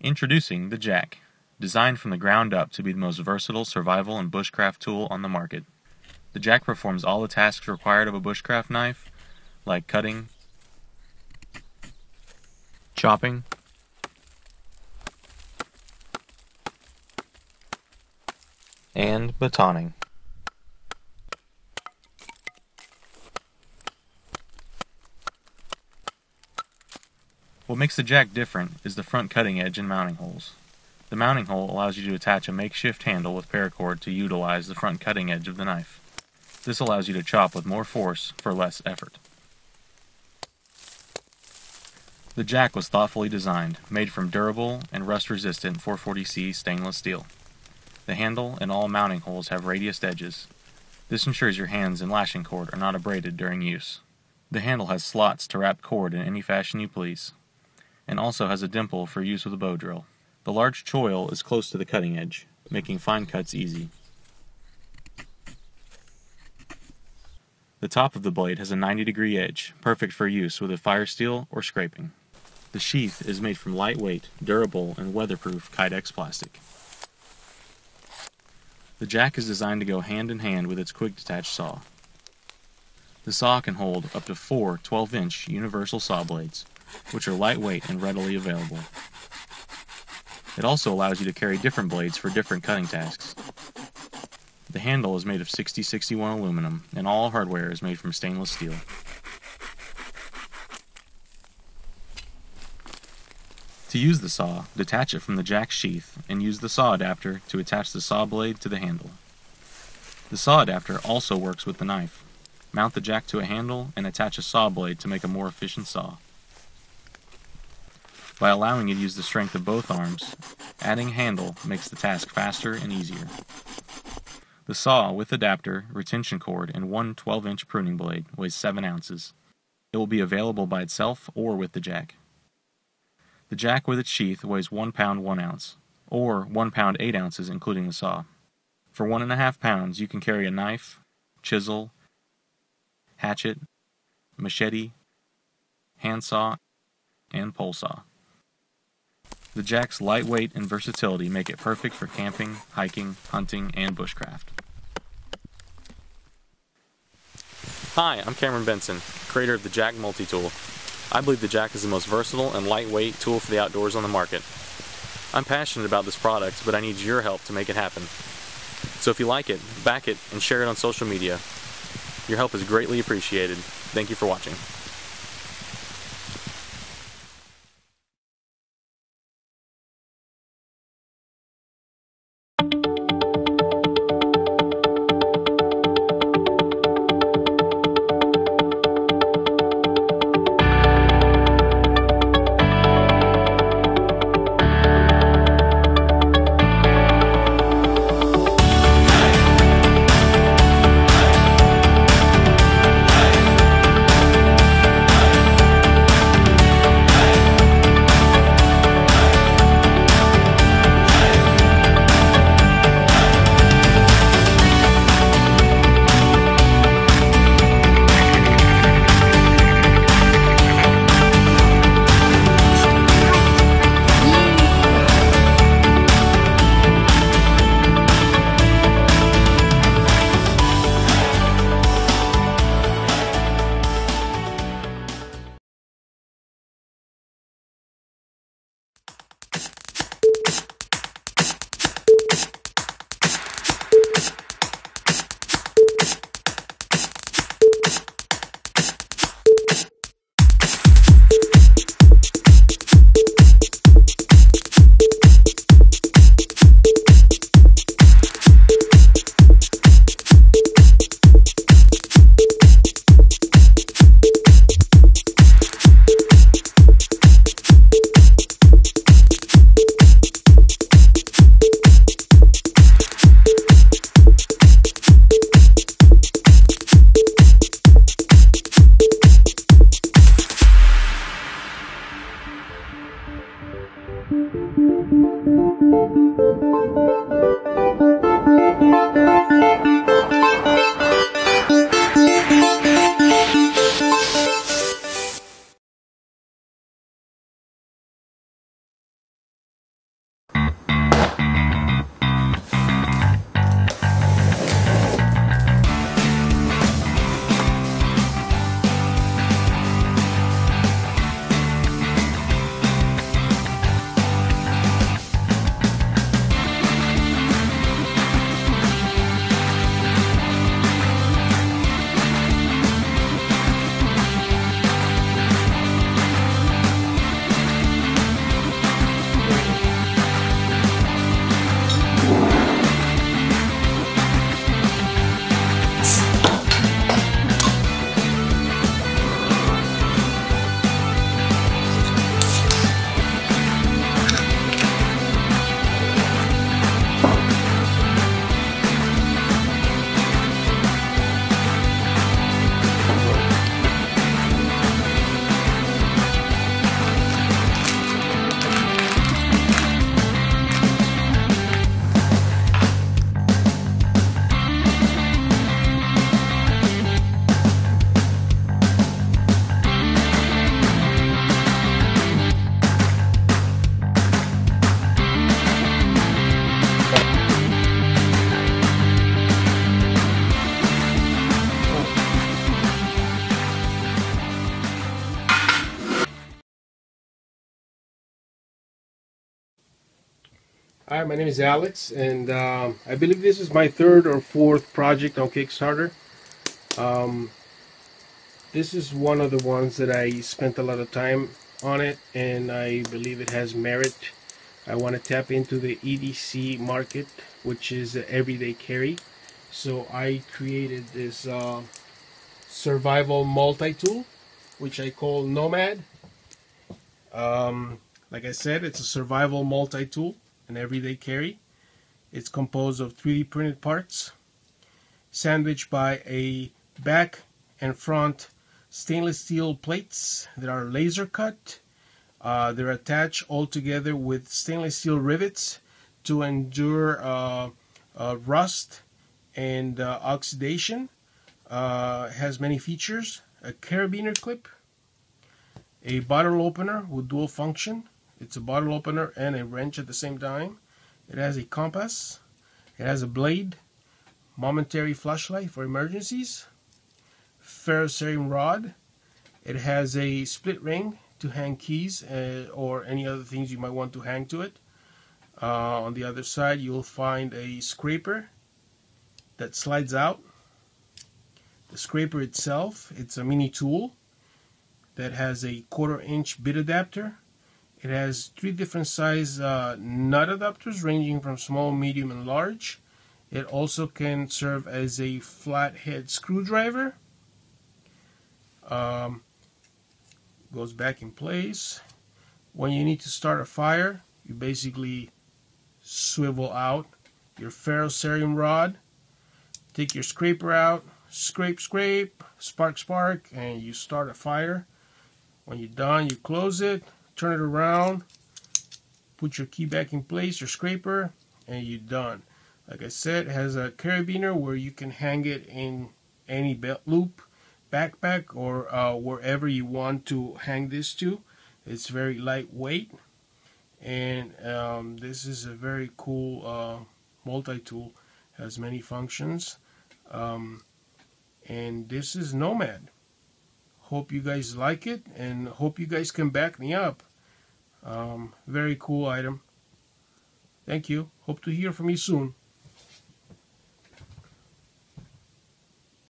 Introducing the Jack, designed from the ground up to be the most versatile survival and bushcraft tool on the market. The Jack performs all the tasks required of a bushcraft knife, like cutting, chopping, and batoning. What makes the Jack different is the front cutting edge and mounting holes. The mounting hole allows you to attach a makeshift handle with paracord to utilize the front cutting edge of the knife. This allows you to chop with more force for less effort. The Jack was thoughtfully designed, made from durable and rust-resistant 440C stainless steel. The handle and all mounting holes have radiused edges. This ensures your hands and lashing cord are not abraded during use. The handle has slots to wrap cord in any fashion you please, and also has a dimple for use with a bow drill. The large choil is close to the cutting edge, making fine cuts easy. The top of the blade has a 90-degree edge, perfect for use with a fire steel or scraping. The sheath is made from lightweight, durable, and weatherproof Kydex plastic. The Jack is designed to go hand in hand with its quick detach saw. The saw can hold up to 4 12-inch universal saw blades, which are lightweight and readily available. It also allows you to carry different blades for different cutting tasks. The handle is made of 6061 aluminum, and all hardware is made from stainless steel. To use the saw, detach it from the Jack sheath and use the saw adapter to attach the saw blade to the handle. The saw adapter also works with the knife. Mount the Jack to a handle and attach a saw blade to make a more efficient saw. By allowing you to use the strength of both arms, adding a handle makes the task faster and easier. The saw with adapter, retention cord, and one 12-inch pruning blade weighs 7 ounces. It will be available by itself or with the Jack. The Jack with its sheath weighs 1 pound 1 ounce, or 1 pound 8 ounces including the saw. For 1.5 pounds you can carry a knife, chisel, hatchet, machete, handsaw, and pole saw. The Jack's lightweight and versatility make it perfect for camping, hiking, hunting, and bushcraft. Hi, I'm Cameron Benson, creator of the Jack MultiTool. I believe the Jack is the most versatile and lightweight tool for the outdoors on the market. I'm passionate about this product, but I need your help to make it happen. So if you like it, back it, and share it on social media. Your help is greatly appreciated. Thank you for watching. Hi, my name is Alex, and I believe this is my third or fourth project on Kickstarter. Um, this is one of the ones that I spent a lot of time on it, and I believe it has merit. I want to tap into the EDC market, which is the everyday carry. So I created this survival multi-tool, which I call Nomad. Like I said, it's a survival multi-tool, an everyday carry. It's composed of 3D printed parts, sandwiched by a back and front stainless steel plates that are laser cut. They're attached all together with stainless steel rivets to endure rust and oxidation. Has many features: a carabiner clip, a bottle opener with dual function. It's a bottle opener and a wrench at the same time. It has a compass. It has a blade, momentary flashlight for emergencies, ferrocerium rod. It has a split ring to hang keys or any other things you might want to hang to it. On the other side, you'll find a scraper that slides out. The scraper itself, it's a mini tool that has a 1/4 inch bit adapter. It has 3 different size nut adapters ranging from small, medium, and large. It also can serve as a flathead screwdriver. Goes back in place. When you need to start a fire, you basically swivel out your ferrocerium rod, take your scraper out, scrape, scrape, spark, spark, and you start a fire. When you're done, you close it, turn it around, put your key back in place, your scraper, and you're done. Like I said, it has a carabiner where you can hang it in any belt loop, backpack, or wherever you want to hang this to. It's very lightweight, and this is a very cool multi-tool. Has many functions, and this is Nomad. Hope you guys like it, and hope you guys can back me up. Very cool item. Thank you. Hope to hear from you soon.